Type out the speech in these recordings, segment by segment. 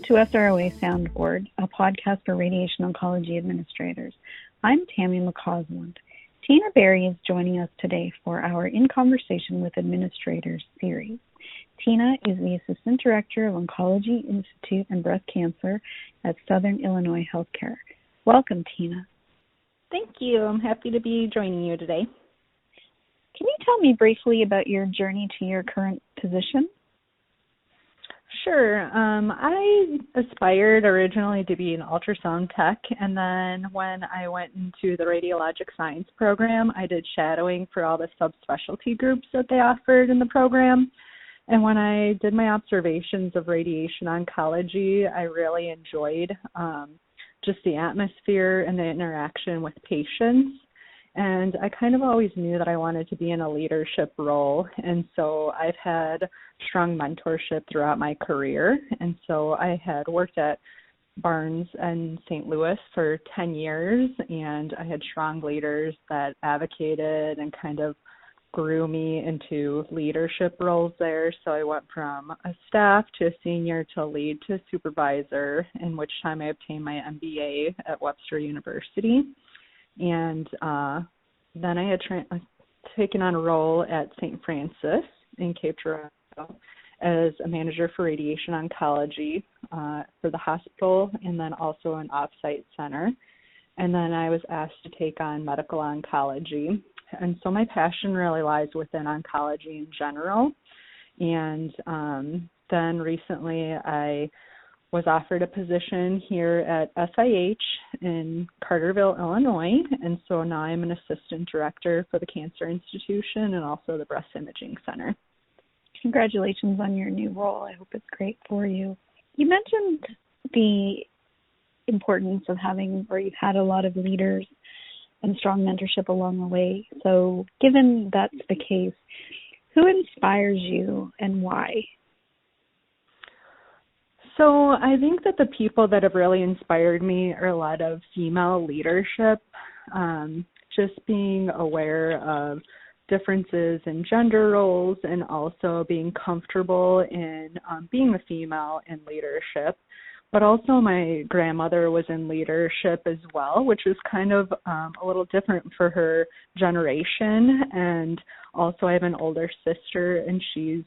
to SROA Soundboard, a podcast for radiation oncology administrators. I'm Tammy McCausland. Tina Berry is joining us today for our In Conversation with Administrators series. Tina is the Assistant Director of Oncology Institute and Breast Cancer at Southern Illinois Healthcare. Welcome, Tina. Thank you. I'm happy to be joining you today. Can you tell me briefly about your journey to your current position? Sure. I aspired originally to be an ultrasound tech, and then when I went into the radiologic science program, I did shadowing for all the subspecialty groups that they offered in the program. And when I did my observations of radiation oncology, I really enjoyed just the atmosphere and the interaction with patients. And I kind of always knew that I wanted to be in a leadership role. And so I've had strong mentorship throughout my career. And so I had worked at Barnes and St. Louis for 10 years, and I had strong leaders that advocated and kind of grew me into leadership roles there. So I went from a staff to a senior to a lead to a supervisor, in which time I obtained my MBA at Webster University. And then I had taken on a role at St. Francis in Cape Girardeau as a manager for radiation oncology for the hospital, and then also an off-site center. And then I was asked to take on medical oncology. And so my passion really lies within oncology in general. And then recently I was offered a position here at SIH in Carterville, Illinois, and so now I'm an assistant director for the Cancer Institution and also the Breast Imaging Center. Congratulations on your new role. I hope it's great for you. You mentioned the importance of you've had a lot of leaders and strong mentorship along the way. So given that's the case, who inspires you and why? So I think that the people that have really inspired me are a lot of female leadership, just being aware of differences in gender roles and also being comfortable in being a female in leadership. But also my grandmother was in leadership as well, which is kind of a little different for her generation. And also I have an older sister, and she's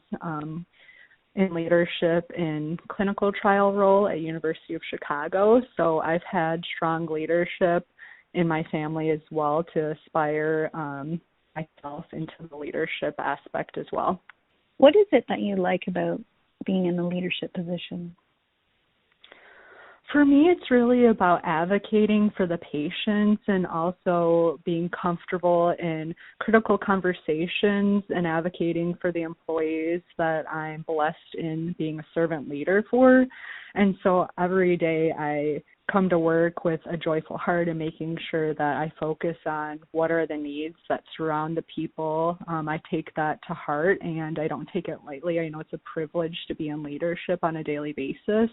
in leadership in clinical trial role at University of Chicago. So I've had strong leadership in my family as well to aspire myself into the leadership aspect as well. What is it that you like about being in a leadership position? For me, it's really about advocating for the patients and also being comfortable in critical conversations and advocating for the employees that I'm blessed in being a servant leader for. And so every day I come to work with a joyful heart and making sure that I focus on what are the needs that surround the people. I take that to heart, and I don't take it lightly. I know it's a privilege to be in leadership on a daily basis.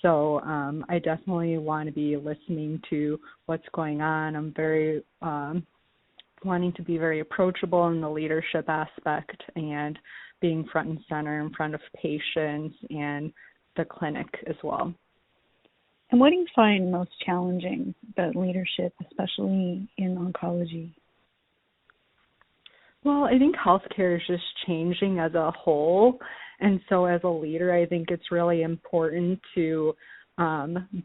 So I definitely want to be listening to what's going on. I'm very wanting to be very approachable in the leadership aspect and being front and center in front of patients and the clinic as well. And what do you find most challenging about leadership, especially in oncology? Well, I think healthcare is just changing as a whole. And so as a leader, I think it's really important to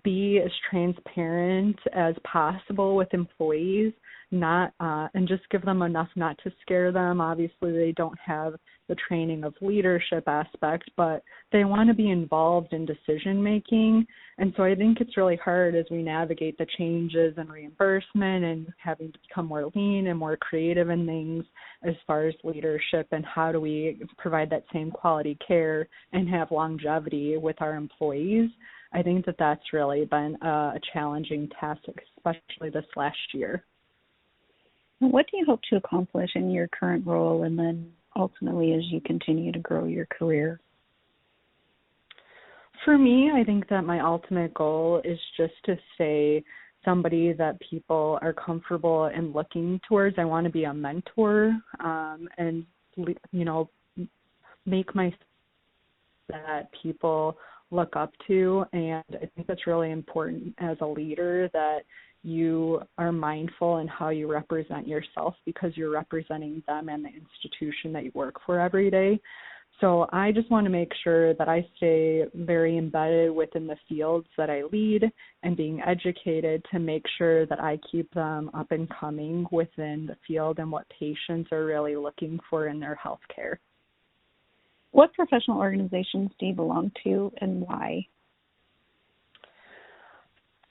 be as transparent as possible with employees, and just give them enough not to scare them. Obviously, they don't have the training of leadership aspect, but they want to be involved in decision making. And so I think it's really hard as we navigate the changes in reimbursement and having to become more lean and more creative in things as far as leadership, and how do we provide that same quality care and have longevity with our employees. I think that that's really been a challenging task, especially this last year. What do you hope to accomplish in your current role, and then ultimately as you continue to grow your career? For me, I think that my ultimate goal is just to stay somebody that people are comfortable in looking towards. I want to be a mentor and, make my that people look up to. And I think that's really important as a leader, that you are mindful in how you represent yourself, because you're representing them and the institution that you work for every day. So I just want to make sure that I stay very embedded within the fields that I lead and being educated to make sure that I keep them up and coming within the field and what patients are really looking for in their healthcare. What professional organizations do you belong to and why?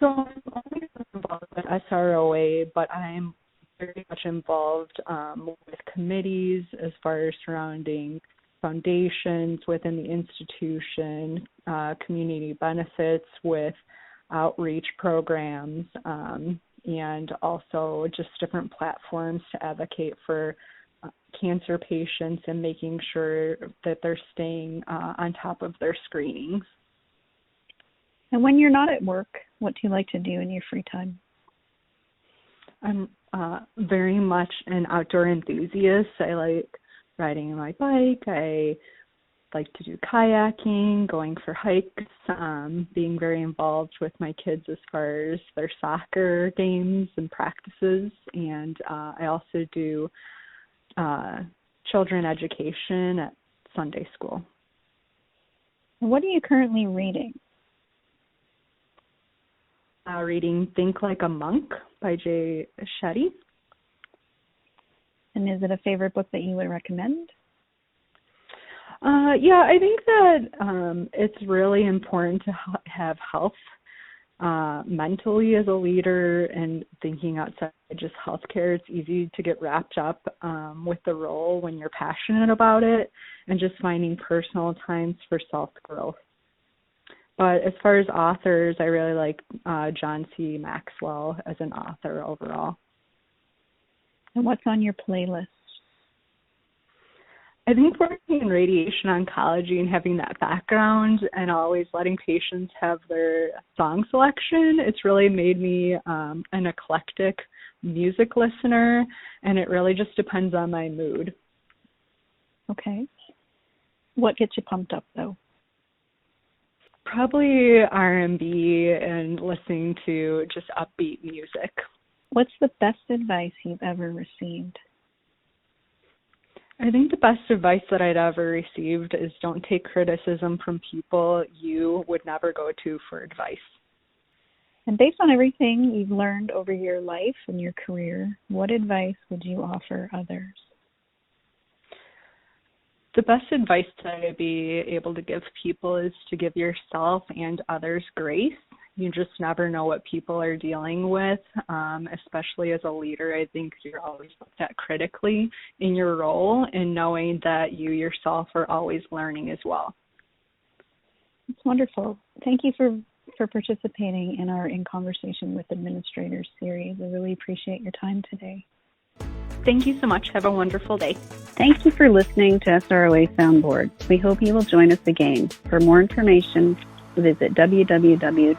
So I'm only involved with SROA, but I'm very much involved with committees as far as surrounding foundations within the institution, community benefits with outreach programs, and also just different platforms to advocate for cancer patients and making sure that they're staying on top of their screenings. And when you're not at work, what do you like to do in your free time? I'm very much an outdoor enthusiast. I like riding my bike. I like to do kayaking, going for hikes, being very involved with my kids as far as their soccer games and practices. And I also do children education at Sunday school. What are you currently reading? Reading Think Like a Monk by Jay Shetty. And is it a favorite book that you would recommend? Yeah, I think that it's really important to have health mentally as a leader, and thinking outside just healthcare. It's easy to get wrapped up with the role when you're passionate about it, and just finding personal times for self-growth. But as far as authors, I really like John C. Maxwell as an author overall. And what's on your playlist? I think working in radiation oncology and having that background and always letting patients have their song selection, it's really made me an eclectic music listener, and it really just depends on my mood. Okay. What gets you pumped up, though? Probably R&B and listening to just upbeat music. What's the best advice you've ever received? I think the best advice that I'd ever received is don't take criticism from people you would never go to for advice. And based on everything you've learned over your life and your career, what advice would you offer others? The best advice that I'd be able to give people is to give yourself and others grace. You just never know what people are dealing with, especially as a leader. I think you're always looked at critically in your role, and knowing that you yourself are always learning as well. It's wonderful. Thank you for participating in our In Conversation with Administrators series. I really appreciate your time today. Thank you so much. Have a wonderful day. Thank you for listening to SROA Soundboard. We hope you will join us again. For more information, visit www.sroa.org.